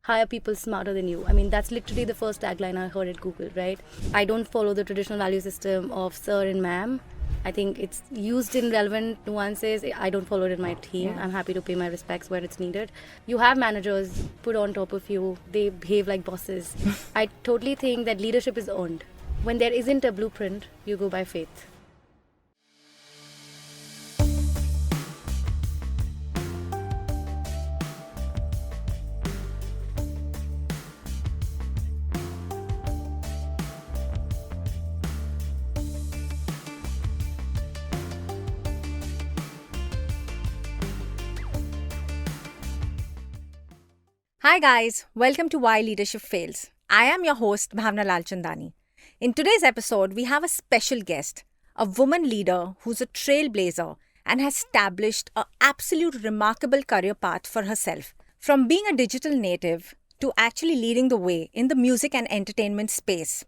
hire people smarter than you. I mean, that's literally the first tagline I heard at Google, right? I don't follow the traditional value system of sir and ma'am. I think it's used in relevant nuances. I don't follow it in my team. Yeah. I'm happy to pay my respects where it's needed. You have managers put on top of you. They behave like bosses. I totally think that leadership is earned. When there isn't a blueprint, you go by faith. Hi guys, welcome to Why Leadership Fails. I am your host Bhavna Lalchandani. In today's episode, we have a special guest, a woman leader who's a trailblazer and has established an absolute remarkable career path for herself. From being a digital native to actually leading the way in the music and entertainment space,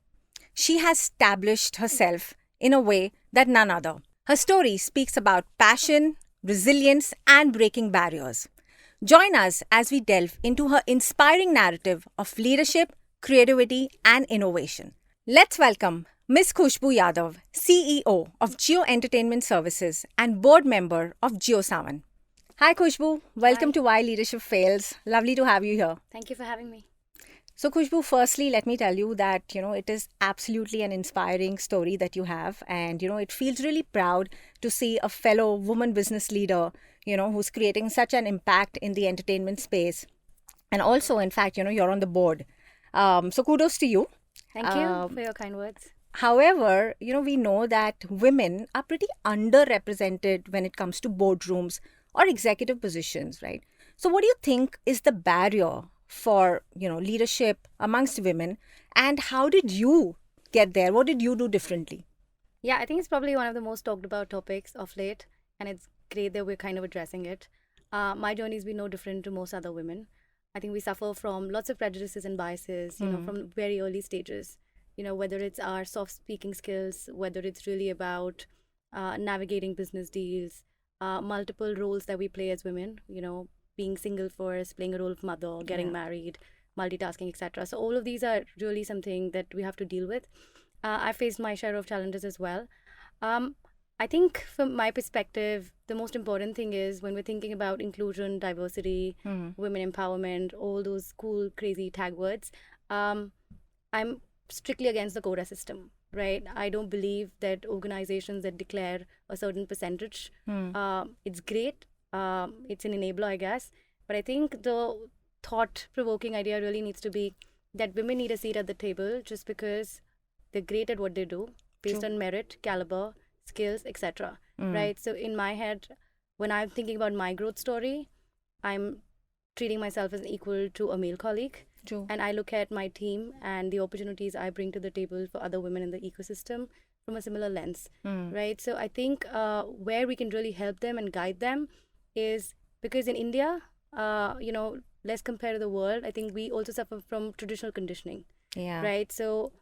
she has established herself in a way that none other. Her story speaks about passion, resilience, and breaking barriers. Join us as we delve into her inspiring narrative of leadership, creativity, and innovation. Let's welcome Ms. Khushboo Yadav, CEO of Jio Entertainment Services and board member of JioSaavn. Hi Khushboo, welcome Hi. to Why Leadership Fails. Lovely to have you here. Thank you for having me. So Khushboo, firstly, let me tell you that, it is absolutely an inspiring story that you have. And, it feels really proud to see a fellow woman business leader, who's creating such an impact in the entertainment space. And also, in fact, you're on the board. So kudos to you. Thank you for your kind words. However, we know that women are pretty underrepresented when it comes to boardrooms or executive positions, right? So what do you think is the barrier for, leadership amongst women, and how did you get there? What did you do differently? Yeah, I think it's probably one of the most talked about topics of late, and it's great that we're kind of addressing it. My journey has been no different to most other women. I think we suffer from lots of prejudices and biases, from very early stages. Whether it's our soft speaking skills, whether it's really about navigating business deals, multiple roles that we play as women, being single first, playing a role of mother, getting married, multitasking, etc. So all of these are really something that we have to deal with. I faced my share of challenges as well. I think from my perspective, the most important thing is when we're thinking about inclusion, diversity, women empowerment, all those cool, crazy tag words, I'm strictly against the quota system, right? I don't believe that organizations that declare a certain percentage, it's great. It's an enabler, I guess. But I think the thought-provoking idea really needs to be that women need a seat at the table just because they're great at what they do, based on merit, caliber, skills, etc. Right? So in my head, when I'm thinking about my growth story, I'm treating myself as an equal to a male colleague. True. And I look at my team and the opportunities I bring to the table for other women in the ecosystem from a similar lens, right? So I think where we can really help them and guide them is because in India, let's compare to the world, I think we also suffer from traditional conditioning, right? So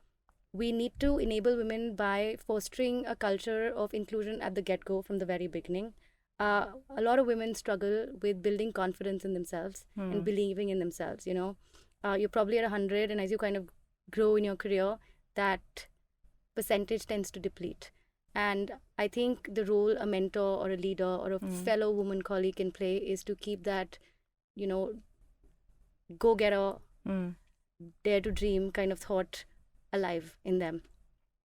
we need to enable women by fostering a culture of inclusion at the get-go from the very beginning. A lot of women struggle with building confidence in themselves and believing in themselves, You're probably at 100, and as you kind of grow in your career, that percentage tends to deplete. And I think the role a mentor or a leader or a fellow woman colleague can play is to keep that, go-getter, dare to dream kind of thought alive in them.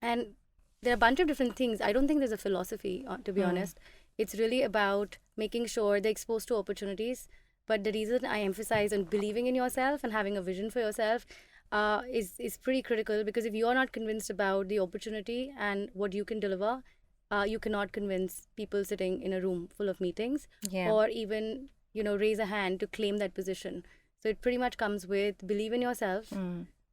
And there are a bunch of different things. I don't think there's a philosophy, to be honest. It's really about making sure they're exposed to opportunities. But the reason I emphasize on believing in yourself and having a vision for yourself is pretty critical, because if you're not convinced about the opportunity and what you can deliver, you cannot convince people sitting in a room full of meetings or even, raise a hand to claim that position. So it pretty much comes with believe in yourself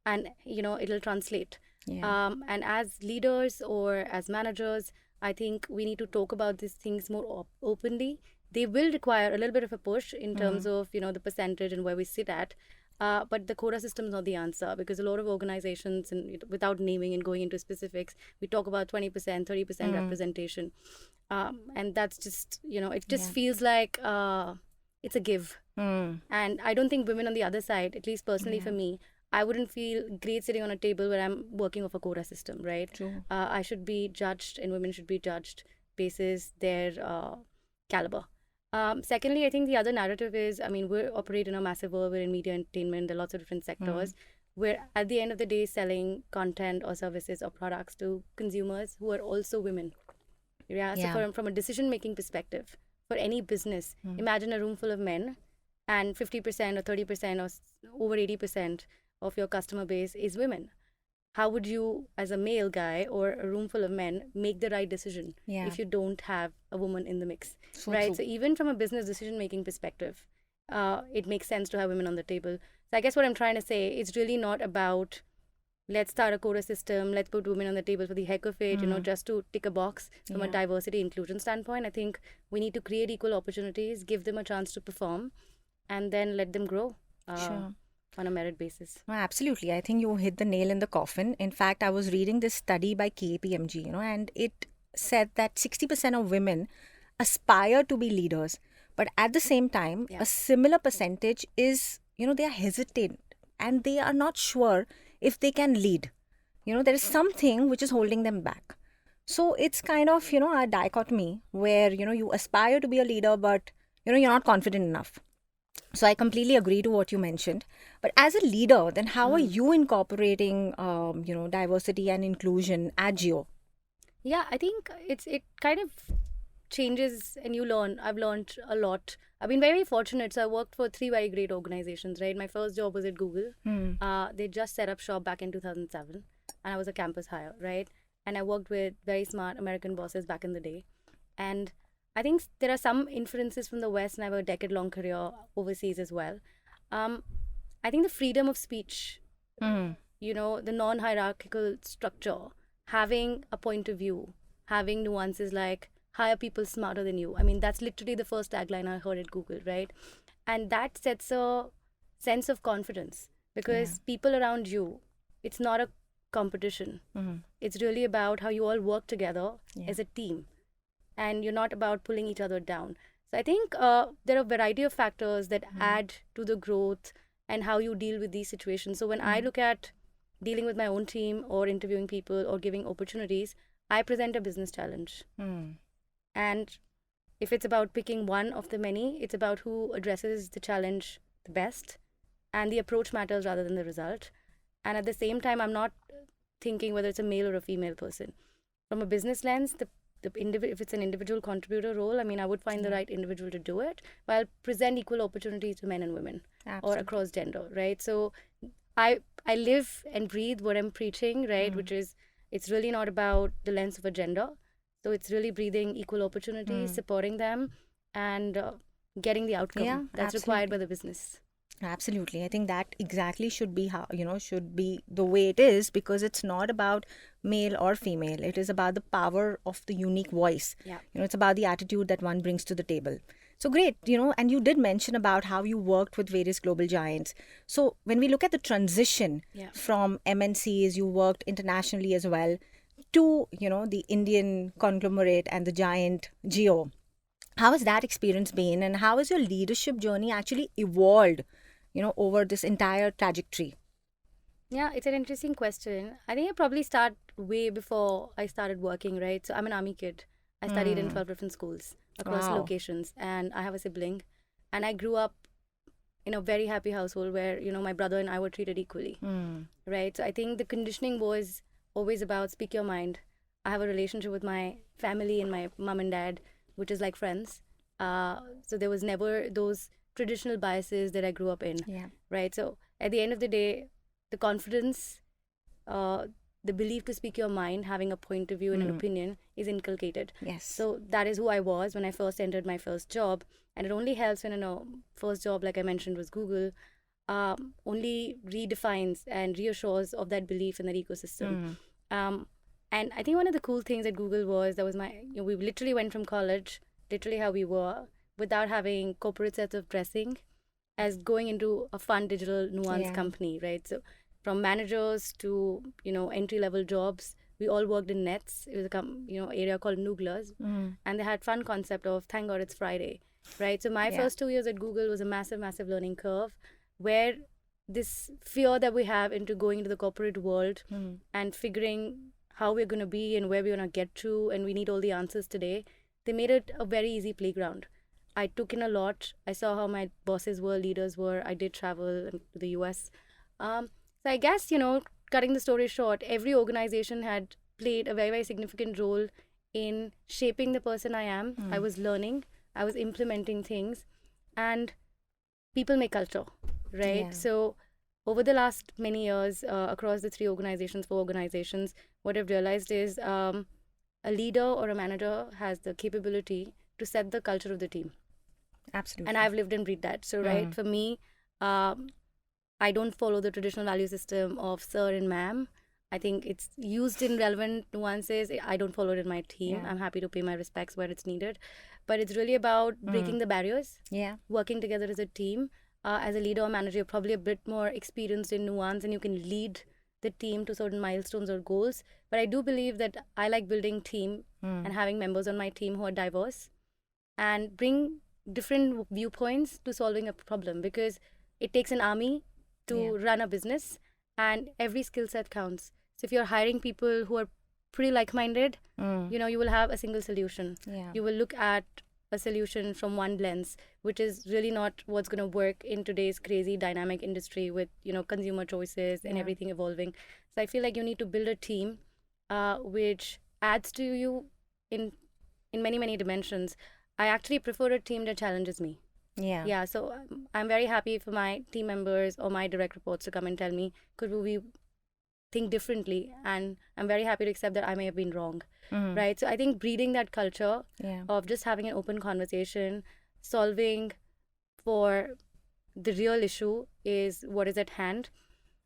and, it'll translate. And as leaders or as managers, I think we need to talk about these things more openly. They will require a little bit of a push in terms of, the percentage and where we sit at. But the quota system is not the answer, because a lot of organizations, and without naming and going into specifics, we talk about 20%, 30% representation. And that's just, it just feels like it's a give And I don't think women on the other side, at least personally for me, I wouldn't feel great sitting on a table where I'm working off a quota system, right? True. I should be judged, and women should be judged basis their caliber. Secondly, I think the other narrative is, I mean, we operate in a massive world. We're in media entertainment. There are lots of different sectors. We're at the end of the day selling content or services or products to consumers who are also women. Yeah. So from a decision making perspective, for any business, imagine a room full of men, and 50% or 30% or over 80% of your customer base is women. How would you, as a male guy or a room full of men, make the right decision if you don't have a woman in the mix, right? True. So even from a business decision making perspective, it makes sense to have women on the table. So I guess what I'm trying to say, it's really not about let's start a quota system, let's put women on the table for the heck of it, just to tick a box from a diversity inclusion standpoint. I think we need to create equal opportunities, give them a chance to perform, and then let them grow on a merit basis. Absolutely. I think you hit the nail in the coffin. In fact, I was reading this study by KPMG, and it said that 60% of women aspire to be leaders, but at the same time, a similar percentage is, they are hesitant and they are not sure if they can lead. There is something which is holding them back. So it's kind of, a dichotomy where, you aspire to be a leader, but, you're not confident enough. So I completely agree to what you mentioned. But as a leader, then how are you incorporating, diversity and inclusion at Jio? Yeah, I think it kind of changes and you learn. I've learned a lot. I've been very fortunate. So I worked for 3 very great organizations, right? My first job was at Google. They just set up shop back in 2007 and I was a campus hire, right? And I worked with very smart American bosses back in the day. And I think there are some inferences from the West, and I have a decade-long career overseas as well. I think the freedom of speech, the non-hierarchical structure, having a point of view, having nuances like hire people smarter than you. I mean, that's literally the first tagline I heard at Google, right? And that sets a sense of confidence because people around you, it's not a competition. It's really about how you all work together as a team. And you're not about pulling each other down. So I think there are a variety of factors that add to the growth and how you deal with these situations. So when I look at dealing with my own team or interviewing people or giving opportunities, I present a business challenge. And if it's about picking one of the many, it's about who addresses the challenge the best. And the approach matters rather than the result. And at the same time, I'm not thinking whether it's a male or a female person. From a business lens, if it's an individual contributor role, I mean, I would find the right individual to do it, while present equal opportunities to men and women or across gender, right? So I live and breathe what I'm preaching, right? Which is, it's really not about the lens of a gender. So it's really breathing equal opportunities, supporting them, and getting the outcome that's required by the business. Absolutely. I think that exactly should be how, should be the way it is, because it's not about male or female. It is about the power of the unique voice. It's about the attitude that one brings to the table. So great, and you did mention about how you worked with various global giants. So when we look at the transition from MNCs, you worked internationally as well, to, the Indian conglomerate and the giant Jio. How has that experience been, and how has your leadership journey actually evolved, over this entire trajectory? Yeah, it's an interesting question. I think I probably start way before I started working, right? So I'm an army kid. I studied in 12 different schools across locations, and I have a sibling. And I grew up in a very happy household where, my brother and I were treated equally, right? So I think the conditioning was always about speak your mind. I have a relationship with my family and my mom and dad, which is like friends. So there was never those traditional biases that I grew up in, right? So at the end of the day, the confidence, the belief to speak your mind, having a point of view and an opinion is inculcated. So that is who I was when I first entered my first job. And it only helps when, first job, like I mentioned, was Google, only redefines and reassures of that belief in that ecosystem. And I think one of the cool things at Google was we literally went from college, literally how we were, without having corporate sets of dressing, as going into a fun digital nuance company, right? So from managers to, entry-level jobs, we all worked in nets. It was a area called Nooglers. And they had fun concept of, thank God it's Friday. right? So my Yeah. first 2 years at Google was a massive learning curve, where this fear that we have into going into the corporate world and figuring how we're going to be and where we're going to get to, and we need all the answers today, they made it a very easy playground. I took in a lot. I saw how my bosses were, leaders were. I did travel to the US. So I guess, cutting the story short, every organization had played a very significant role in shaping the person I am. I was learning, I was implementing things, and people make culture, right? Yeah. So over the last many years, across the 3 organizations, 4 organizations, what I've realized is a leader or a manager has the capability to set the culture of the team. Absolutely. And I've lived and breathed that. So, right, for me, um, I don't follow the traditional value system of sir and ma'am. I think it's used in relevant nuances. I don't follow it in my team. Yeah. I'm happy to pay my respects where it's needed. But it's really about breaking the barriers, Yeah. working together as a team. As a leader or manager, you're probably a bit more experienced in nuance and you can lead the team to certain milestones or goals. But I do believe that I like building team and having members on my team who are diverse and bring different viewpoints to solving a problem, because it takes an army to run a business and every skill set counts. So if you're hiring people who are pretty like-minded, you will have a single solution. Yeah. You will look at a solution from one lens, which is really not what's going to work in today's crazy dynamic industry with consumer choices and everything evolving. So I feel like you need to build a team which adds to you in many dimensions. I actually prefer a team that challenges me. Yeah. Yeah, so I'm very happy for my team members or my direct reports to come and tell me, could we think differently? And I'm very happy to accept that I may have been wrong, right? So I think breeding that culture of just having an open conversation, solving for the real issue is what is at hand.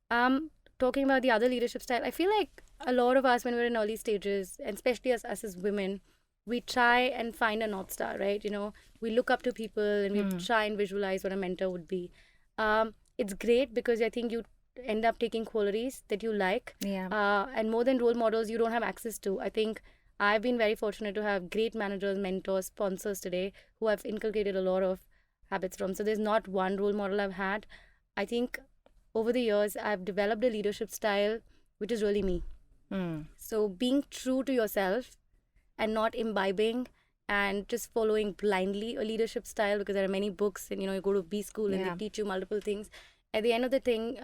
Talking about the other leadership style, I feel like a lot of us, when we're in early stages, and especially us as women, we try and find a North Star, right? We look up to people and we try and visualize what a mentor would be. It's great because I think you end up taking qualities that you like. And more than role models you don't have access to. I think I've been very fortunate to have great managers, mentors, sponsors today who I've inculcated a lot of habits from. So there's not one role model I've had. I think over the years, I've developed a leadership style which is really me. So being true to yourself and not imbibing and just following blindly a leadership style, because there are many books and you go to B school and they teach you multiple things. At the end of the team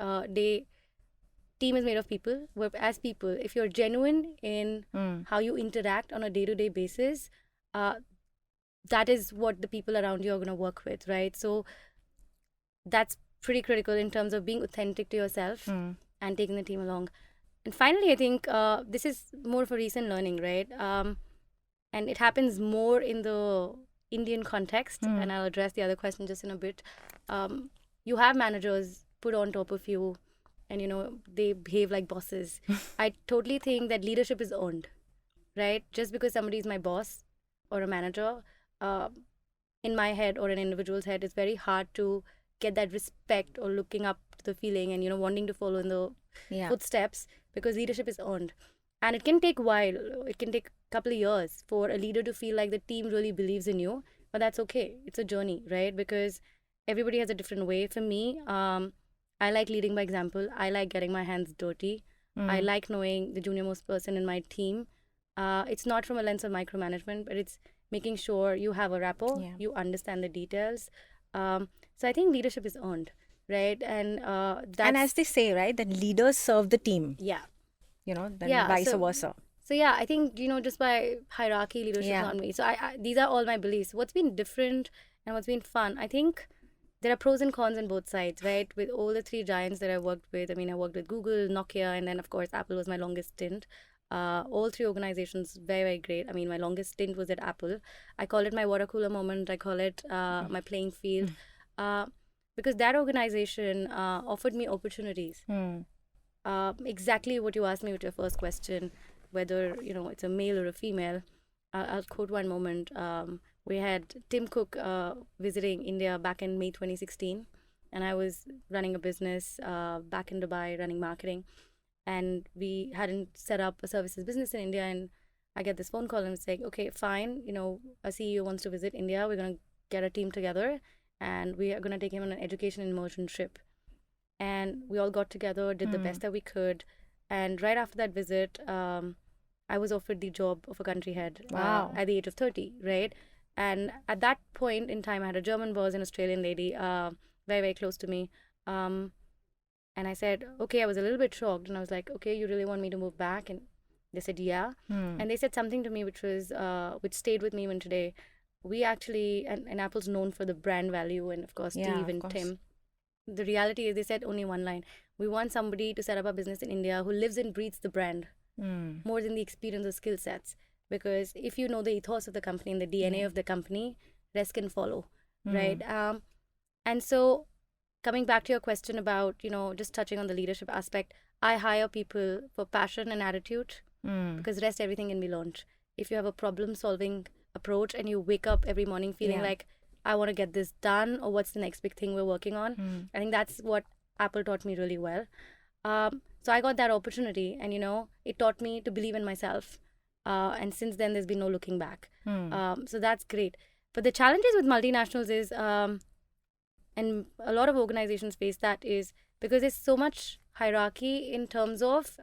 is made of people. As people, if you're genuine in how you interact on a day-to-day basis, that is what the people around you are going to work with, right? So that's pretty critical in terms of being authentic to yourself and taking the team along. And finally, I think this is more of a recent learning, right? And it happens more in the Indian context, and I'll address the other question just in a bit. You have managers put on top of you, and they behave like bosses. I totally think that leadership is earned, right? Just because somebody is my boss or a manager, in my head or an individual's head, it's very hard to get that respect or looking up to the feeling and wanting to follow in the footsteps, because leadership is earned. And it can take a while. It can take a couple of years for a leader to feel like the team really believes in you. But that's okay. It's a journey, right? Because everybody has a different way. For me, I like leading by example. I like getting my hands dirty. I like knowing the junior most person in my team. It's not from a lens of micromanagement, but it's making sure you have a rapport, you understand the details. So I think leadership is earned, right? And and as they say, right, that leaders serve the team. Yeah. Then vice versa. So yeah, I think just by hierarchy, leadership is on me. So I these are all my beliefs. What's been different and what's been fun, I think there are pros and cons on both sides, right? With all the 3 giants that I worked with. I mean, I worked with Google, Nokia, and then of course Apple was my longest stint. All 3 organizations very great. I mean, my longest stint was at Apple. I call it my water cooler moment. I call it my playing field, because that organization offered me opportunities. Exactly what you asked me with your first question, whether it's a male or a female. I'll quote one moment. We had Tim Cook visiting India back in May 2016, and I was running a business back in Dubai, running marketing, and we hadn't set up a services business in India. And I get this phone call and it's like, okay, fine, a CEO wants to visit India. We're going to get a team together and we are going to take him on an education immersion trip. And we all got together, did the best that we could. And right after that visit, I was offered the job of a country head at the age of 30, right? And at that point in time, I had a German boss, an Australian lady, very, very close to me. And I said, okay, I was a little bit shocked. And I was like, okay, you really want me to move back? And they said, yeah. And they said something to me which which stayed with me even today. We actually, and Apple's known for the brand value and of course Steve and Tim. The reality is they said only one line. We want somebody to set up a business in India who lives and breathes the brand more than the experience or skill sets. Because if you know the ethos of the company and the DNA of the company, rest can follow, right? And so coming back to your question about, just touching on the leadership aspect, I hire people for passion and attitude because rest everything can be learned. If you have a problem-solving approach and you wake up every morning feeling like, I want to get this done, or what's the next big thing we're working on, I think that's what Apple taught me really well. So I got that opportunity and, it taught me to believe in myself. And since then, there's been no looking back. So that's great. But the challenges with multinationals is, and a lot of organizations face that, is because there's so much hierarchy in terms of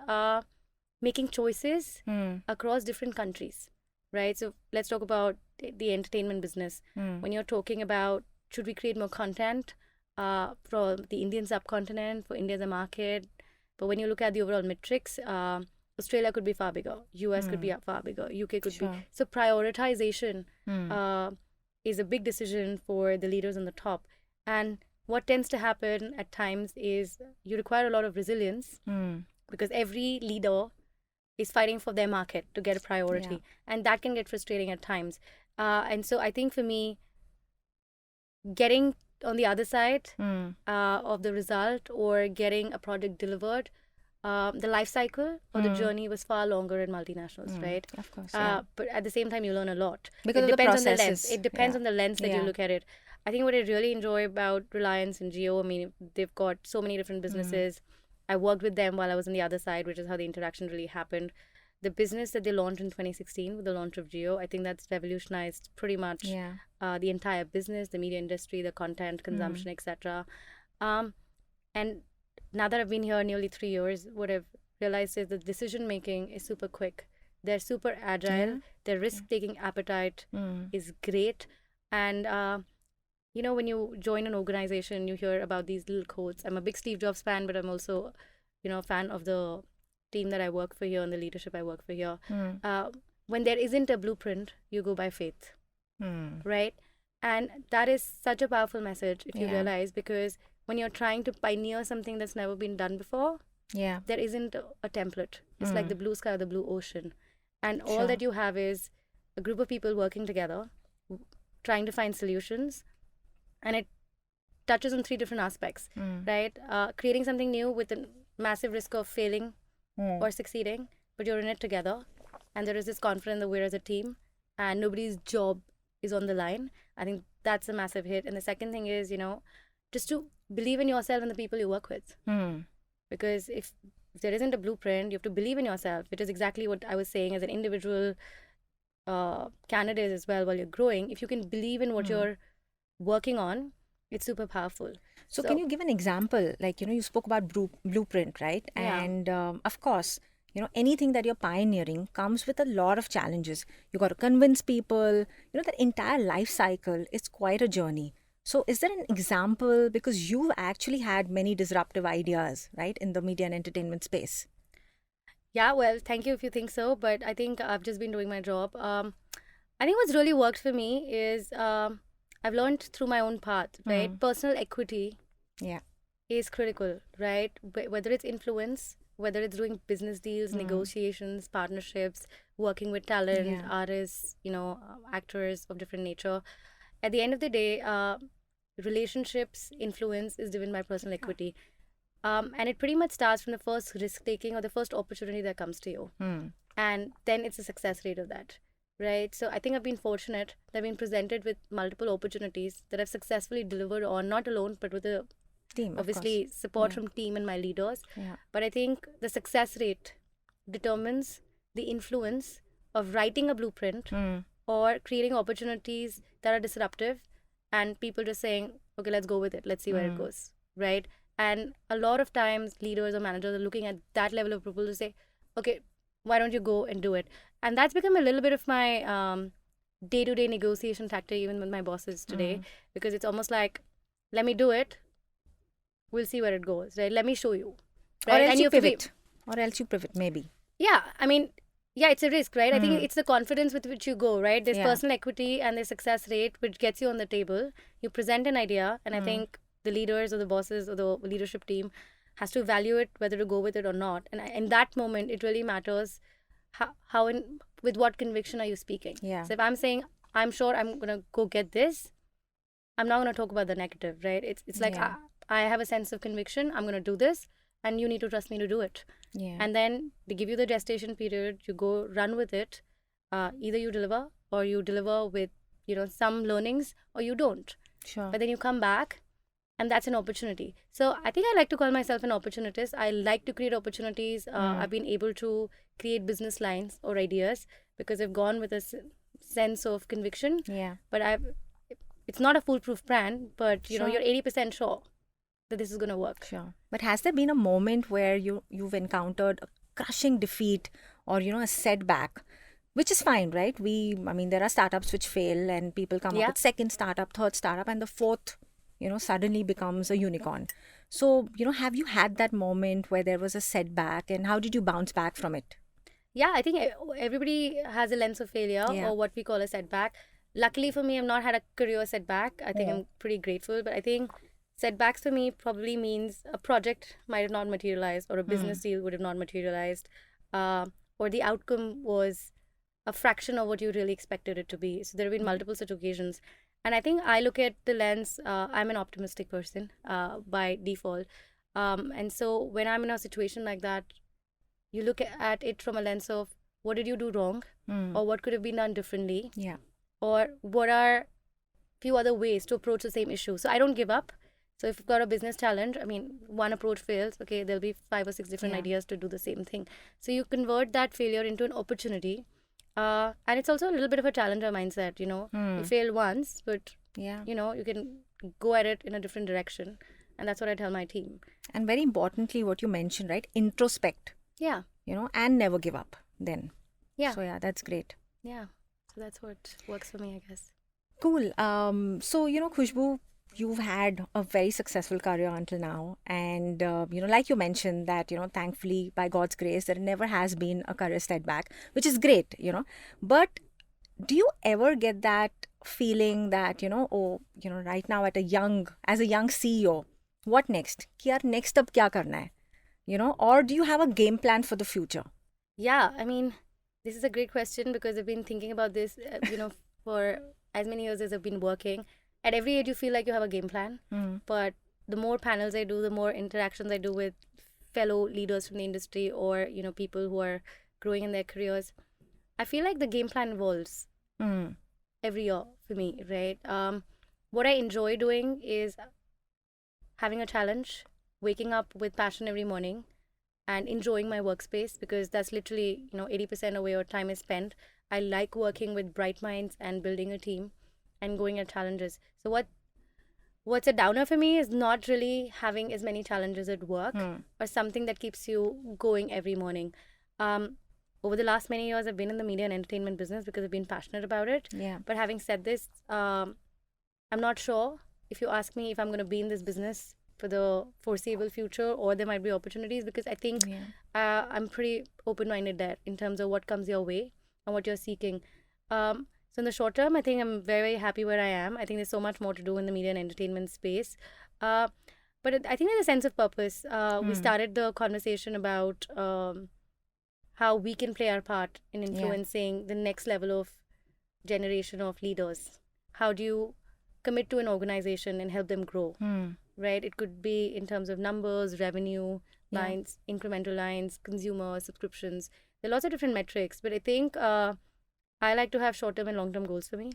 making choices across different countries, right? So let's talk about the entertainment business. When you're talking about, should we create more content for the Indian subcontinent, for India as a market? But when you look at the overall metrics, Australia could be far bigger, US could be far bigger, UK could be. So prioritization is a big decision for the leaders on the top. And what tends to happen at times is you require a lot of resilience because every leader is fighting for their market to get a priority. And that can get frustrating at times. And so I think for me, getting on the other side of the result or getting a product delivered, the life cycle or the journey was far longer in multinationals, right? Of course. But at the same time, you learn a lot. Because it of the depends on the processes. lens. It depends on the lens that you look at it. I think what I really enjoy about Reliance and Jio, I mean, they've got so many different businesses. I worked with them while I was on the other side, which is how the interaction really happened. The business that they launched in 2016 with the launch of Jio, I think that's revolutionized pretty much the entire business, the media industry, the content consumption, etc. And now that I've been here nearly 3 years, what I've realized is the decision making is super quick. They're super agile. Their risk-taking appetite is great. And, when you join an organization, you hear about these little quotes. I'm a big Steve Jobs fan, but I'm also, a fan of the team that I work for here and the leadership I work for here. When there isn't a blueprint, you go by faith, right? And that is such a powerful message if you realize, because when you're trying to pioneer something that's never been done before, there isn't a template. It's like the blue sky or the blue ocean. And all that you have is a group of people working together, trying to find solutions. And it touches on 3 different aspects, right? Creating something new with a massive risk of failing or succeeding, but you're in it together. And there is this confidence that we're as a team and nobody's job is on the line. I think that's a massive hit. And the second thing is, just to believe in yourself and the people you work with. Because if there isn't a blueprint, you have to believe in yourself, which is exactly what I was saying as an individual candidate as well while you're growing. If you can believe in what you're working on, it's super powerful. So can you give an example? Like, you spoke about blueprint, right? Yeah. And of course, anything that you're pioneering comes with a lot of challenges. You got to convince people, that entire life cycle is quite a journey. So is there an example, because you've actually had many disruptive ideas, right, in the media and entertainment space? Yeah, well, thank you if you think so, but I think I've just been doing my job. I think what's really worked for me is I've learned through my own path, right? Personal equity is critical, right? Whether it's influence, whether it's doing business deals, negotiations, partnerships, working with talent, artists, actors of different nature. At the end of the day, relationships, influence is driven by personal equity. And it pretty much starts from the first risk-taking or the first opportunity that comes to you. And then it's a success rate of that, right? So I think I've been fortunate that I've been presented with multiple opportunities that I've successfully delivered on, not alone, but with a team, obviously support from team and my leaders. But I think the success rate determines the influence of writing a blueprint or creating opportunities that are disruptive and people just saying, okay, let's go with it, let's see where it goes, right? And a lot of times leaders or managers are looking at that level of approval to say, okay, why don't you go and do it? And that's become a little bit of my day-to-day negotiation factor even with my bosses today, because it's almost like, let me do it, we'll see where it goes, right? Let me show you, right? Or else And you have to be- pivot. Or else you pivot, maybe. yeah, I mean, yeah, it's a risk, right? I think it's the confidence with which you go, right? There's Yeah. personal equity and there's success rate, which gets you on the table. You present an idea, and I think the leaders or the bosses or the leadership team has to evaluate whether to go with it or not. And in that moment, it really matters with what conviction are you speaking. Yeah. So if I'm saying, I'm sure I'm going to go get this, I'm not going to talk about the negative, right? It's like, Yeah. I have a sense of conviction, I'm going to do this, and you need to trust me to do it. Yeah. And then they give you the gestation period, you go run with it. Either you deliver or you deliver with some learnings, or you don't. Sure. But then you come back, and that's an opportunity. So I think I like to call myself an opportunist. I like to create opportunities. I've been able to create business lines or ideas because I've gone with a sense of conviction. Yeah. But it's not a foolproof plan, but Sure. you're 80% sure that this is going to work. Sure. But has there been a moment where you've encountered a crushing defeat or a setback, which is fine, right? I mean, there are startups which fail and people come up Yeah. with second startup, third startup, and the fourth, suddenly becomes a unicorn. So, have you had that moment where there was a setback, and how did you bounce back from it? Yeah, I think everybody has a lens of failure, Yeah. or what we call a setback. Luckily for me, I've not had a career setback. I think I'm pretty grateful. But I think setbacks for me probably means a project might have not materialized, or a business deal would have not materialized, or the outcome was a fraction of what you really expected it to be. So there have been multiple such occasions. And I think I look at the lens, I'm an optimistic person by default. And so when I'm in a situation like that, you look at it from a lens of, what did you do wrong, or what could have been done differently, Yeah. or what are few other ways to approach the same issue. So I don't give up. So if you've got a business challenge, I mean, one approach fails, okay, there'll be 5 or 6 different Yeah. ideas to do the same thing. So you convert that failure into an opportunity. And it's also a little bit of a challenger mindset, You fail once, but Yeah. you can go at it in a different direction. And that's what I tell my team. And very importantly, what you mentioned, right? Introspect, Yeah. and never give up then. Yeah. So, yeah, that's great. Yeah. So that's what works for me, I guess. Cool. So, Khushboo, you've had a very successful career until now. And, like you mentioned that, thankfully, by God's grace, there never has been a career setback, which is great, But do you ever get that feeling that, right now as a young CEO, what next? Ki yaar, next up kya karna hai? Or do you have a game plan for the future? Yeah, I mean, this is a great question because I've been thinking about this, for as many years as I've been working. At every age, you feel like you have a game plan. But the more panels I do, the more interactions I do with fellow leaders from the industry, or, people who are growing in their careers, I feel like the game plan evolves every year for me, right? What I enjoy doing is having a challenge, waking up with passion every morning, and enjoying my workspace, because that's literally 80% of where your time is spent. I like working with bright minds and building a team and going at challenges. So what's a downer for me is not really having as many challenges at work, or something that keeps you going every morning. Over the last many years, I've been in the media and entertainment business because I've been passionate about it. Yeah. But having said this, I'm not sure if you ask me if I'm going to be in this business for the foreseeable future, or there might be opportunities, because I think I'm pretty open-minded there in terms of what comes your way and what you're seeking. So in the short term, I think I'm very, very happy where I am. I think there's so much more to do in the media and entertainment space. But I think there's a sense of purpose. We started the conversation about how we can play our part in influencing the next level of generation of leaders. How do you commit to an organization and help them grow? Right? It could be in terms of numbers, revenue, lines, incremental lines, consumer subscriptions. There are lots of different metrics, but I think I like to have short-term and long-term goals for me.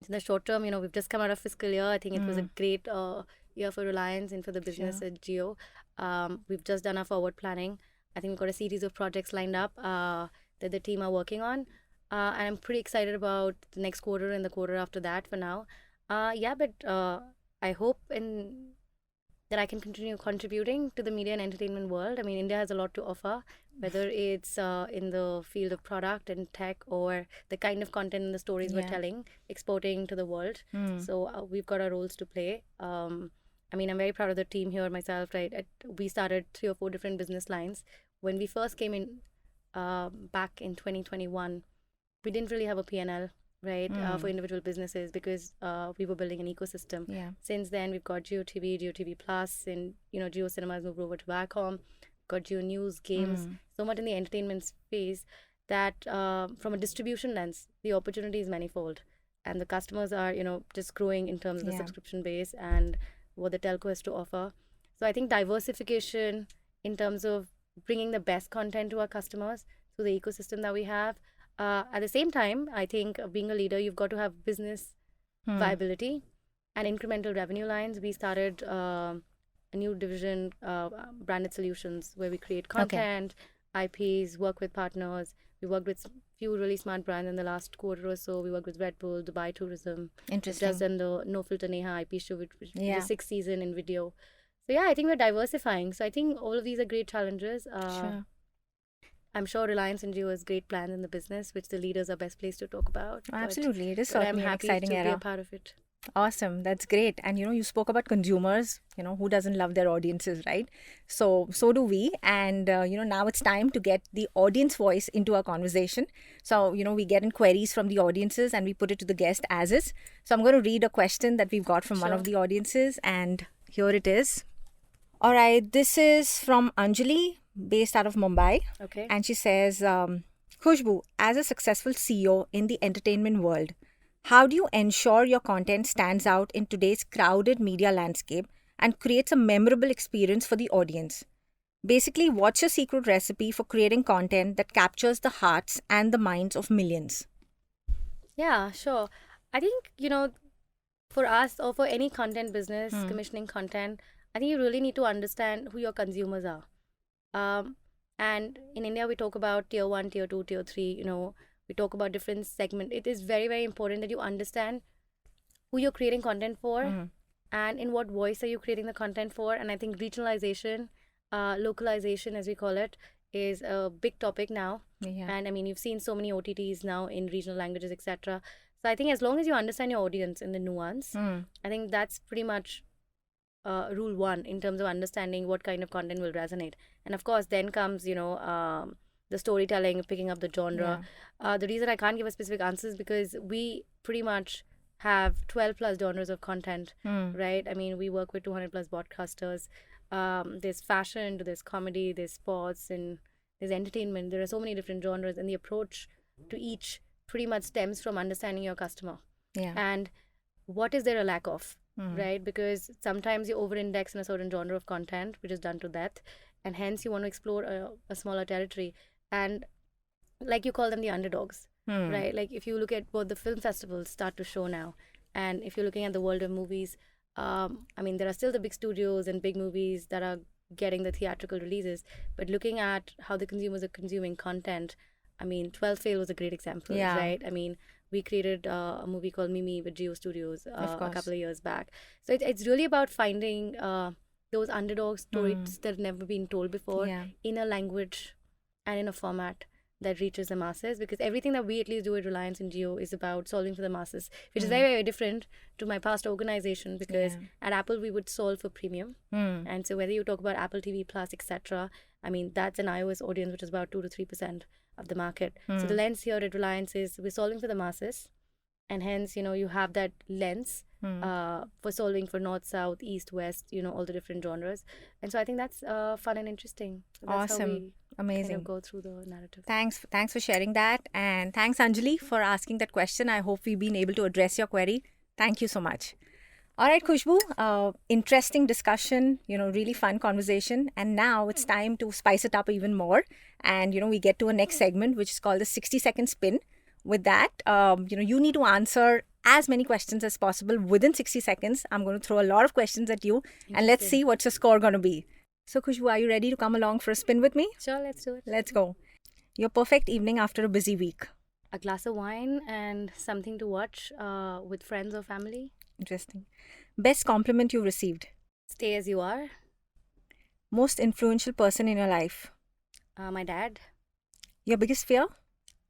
In the short term, we've just come out of fiscal year. I think it was a great year for Reliance and for the business at Jio. We've just done our forward planning. I think we've got a series of projects lined up that the team are working on. And I'm pretty excited about the next quarter and the quarter after that for now. Yeah, but I hope in that I can continue contributing to the media and entertainment world. I mean, India has a lot to offer, whether it's in the field of product and tech or the kind of content and the stories we're Yeah. telling, exporting to the world. Mm. So we've got our roles to play. I mean, I'm very proud of the team here myself, right? We started 3 or 4 different business lines. When we first came in back in 2021, we didn't really have a P&L, right, for individual businesses because we were building an ecosystem. Yeah. Since then, we've got Jio TV, Jio TV Plus, and Jio Cinemas moved over to Viacom. Got Jio News, games, so much in the entertainment space that from a distribution lens, the opportunity is manifold, and the customers are just growing in terms of the Yeah. subscription base and what the telco has to offer. So I think diversification in terms of bringing the best content to our customers through the ecosystem that we have. At the same time, I think being a leader, you've got to have business viability and incremental revenue lines. We started a new division, branded solutions, where we create content, IPs, work with partners. We worked with few really smart brands in the last quarter or so. We worked with Red Bull, Dubai Tourism. Interesting. Just done the No Filter Neha IP show, which Yeah. the 6th season in video. So yeah, I think we're diversifying. So I think all of these are great challenges. Sure. I'm sure Reliance and Jio has great plans in the business, which the leaders are best placed to talk about. Absolutely. It is But I'm certainly an happy exciting to be era. a part of it. Awesome. That's great. And you spoke about consumers, who doesn't love their audiences, right? So do we. And, now it's time to get the audience voice into our conversation. So, we get in queries from the audiences and we put it to the guest as is. So I'm going to read a question that we've got from one of the audiences, and here it is. All right. This is from Anjali, based out of Mumbai. Okay. And she says, Khushboo, as a successful CEO in the entertainment world, how do you ensure your content stands out in today's crowded media landscape and creates a memorable experience for the audience? Basically, what's your secret recipe for creating content that captures the hearts and the minds of millions? Yeah, sure. I think, for us or for any content business, commissioning content, I think you really need to understand who your consumers are. And in India, we talk about tier 1, tier 2, tier 3, we talk about different segments. It is very, very important that you understand who you're creating content for and in what voice are you creating the content for. And I think regionalization, localization, as we call it, is a big topic now. Yeah. And I mean, you've seen so many OTTs now in regional languages, etc. So I think as long as you understand your audience and the nuance, I think that's pretty much rule one in terms of understanding what kind of content will resonate. And of course, then comes, the storytelling, picking up the genre. The reason I can't give a specific answer is because we pretty much have 12 plus genres of content, right? I mean, we work with 200 plus broadcasters. There's fashion, there's comedy, there's sports, and there's entertainment. There are so many different genres, and the approach to each pretty much stems from understanding your customer. Yeah. And what is there a lack of, right? Because sometimes you over-index in a certain genre of content, which is done to death, and hence you want to explore a smaller territory. And like you call them the underdogs, right? Like if you look at what the film festivals start to show now, and if you're looking at the world of movies, I mean, there are still the big studios and big movies that are getting the theatrical releases, but looking at how the consumers are consuming content, I mean, 12 Fail was a great example, right? I mean, we created a movie called Mimi with Geo Studios a couple of years back. So it's really about finding those underdog stories that have never been told before in a language and in a format that reaches the masses, because everything that we at least do at Reliance and Jio is about solving for the masses, which is very, very different to my past organization, because at Apple we would solve for premium. And so whether you talk about Apple TV Plus, etc., I mean, that's an iOS audience, which is about 2 to 3% of the market. So the lens here at Reliance is we're solving for the masses, and hence, you have that lens for solving for north, south, east, west, all the different genres. And so I think that's fun and interesting. So that's awesome. How we amazing. Kind of go through the narrative. Thanks for sharing that. And thanks, Anjali, for asking that question. I hope we've been able to address your query. Thank you so much. All right, Khushboo, interesting discussion, really fun conversation. And now it's time to spice it up even more. And, we get to a next segment, which is called the 60-second spin. With that, you need to answer as many questions as possible within 60 seconds. I'm going to throw a lot of questions at you, and let's see what's your score going to be. So, Khushboo, are you ready to come along for a spin with me? Sure, let's do it. Let's go. Your perfect evening after a busy week. A glass of wine and something to watch with friends or family. Interesting. Best compliment you received? Stay as you are. Most influential person in your life? My dad. Your biggest fear?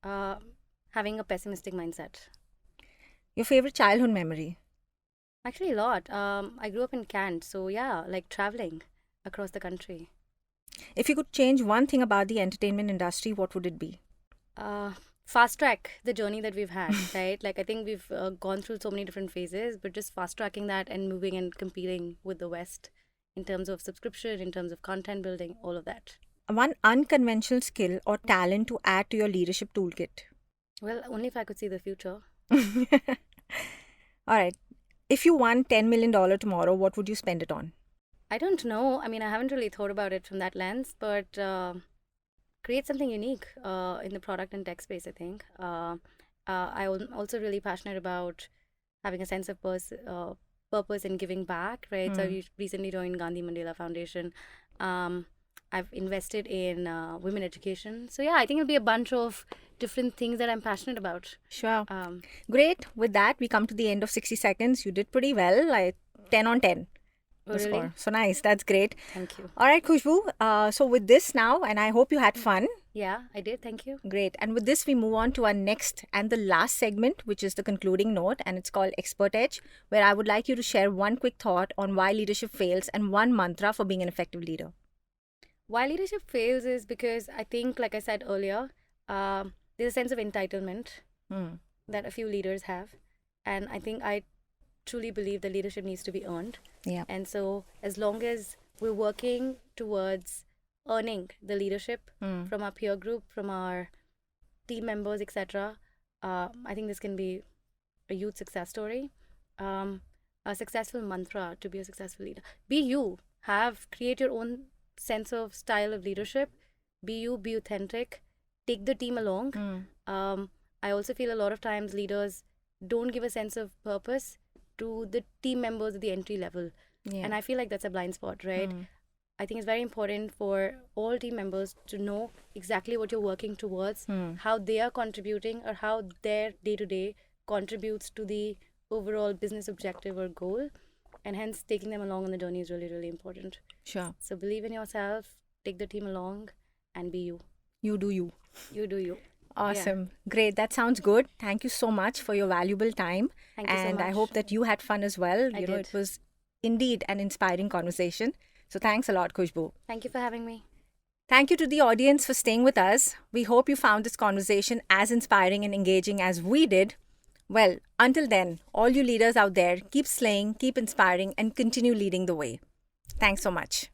Uh, Having a pessimistic mindset. Your favorite childhood memory? Actually, a lot. I grew up in Kent, so yeah, like traveling across the country. If you could change one thing about the entertainment industry, what would it be? Fast track the journey that we've had, right? Like, I think we've gone through so many different phases, but just fast tracking that and moving and competing with the West in terms of subscription, in terms of content building, all of that. One unconventional skill or talent to add to your leadership toolkit? Well, only if I could see the future. All right. If you won $10 million tomorrow, what would you spend it on? I don't know. I mean, I haven't really thought about it from that lens, but create something unique in the product and tech space, I think. I'm also really passionate about having a sense of purpose and giving back, right? So I recently joined Gandhi Mandela Foundation. I've invested in women education. So yeah, I think it'll be a bunch of different things that I'm passionate about. Sure. Great. With that, we come to the end of 60 seconds. You did pretty well, like 10 on 10. Oh, The really? score. So nice. That's great. Thank you. All right, Khushboo. So with this now, and I hope you had fun. Yeah, I did. Thank you. Great. And with this, we move on to our next and the last segment, which is the concluding note, and it's called Expert Edge, where I would like you to share one quick thought on why leadership fails and one mantra for being an effective leader. Why leadership fails is because I think, like I said earlier, there's a sense of entitlement that a few leaders have. And I think I truly believe that leadership needs to be earned. Yeah. And so as long as we're working towards earning the leadership from our peer group, from our team members, etc., I think this can be a huge success story. A successful mantra to be a successful leader. Be you. Create your own sense of style of leadership. Be you, be authentic. Take the team along. I also feel a lot of times leaders don't give a sense of purpose to the team members at the entry level. Yeah. And I feel like that's a blind spot, right? I think it's very important for all team members to know exactly what you're working towards, how they are contributing, or how their day-to-day contributes to the overall business objective or goal. And hence, taking them along on the journey is really, really important. Sure. So believe in yourself, take the team along, and be you. You do you. You do you. Awesome. Great. That sounds good. Thank you so much for your valuable time. Thank you so And I much. hope that you had fun as well. I You know, did. it was indeed an inspiring conversation. So thanks a lot, Khushboo. Thank you for having me. Thank you to the audience for staying with us. We hope you found this conversation as inspiring and engaging as we did. Well, until then, all you leaders out there, keep slaying, keep inspiring, and continue leading the way. Thanks so much.